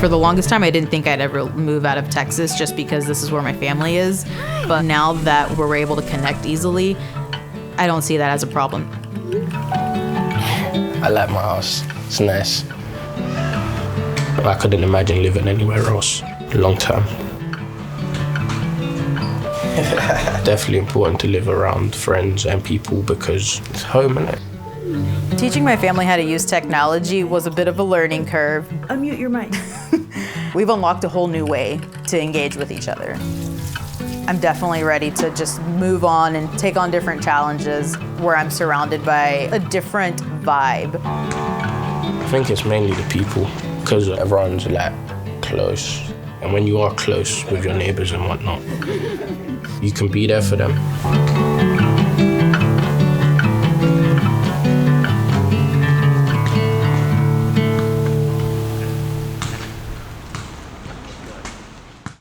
For the longest time, I didn't think I'd ever move out of Texas just because this is where my family is. But now that we're able to connect easily, I don't see that as a problem. I like my house. It's nice. I couldn't imagine living anywhere else long term. Definitely important to live around friends and people because it's home, innit? Teaching my family how to use technology was a bit of a learning curve. Unmute your mic. We've unlocked a whole new way to engage with each other. I'm definitely ready to just move on and take on different challenges where I'm surrounded by a different vibe. I think it's mainly the people because everyone's like close. And when you are close with your neighbors and whatnot, you can be there for them.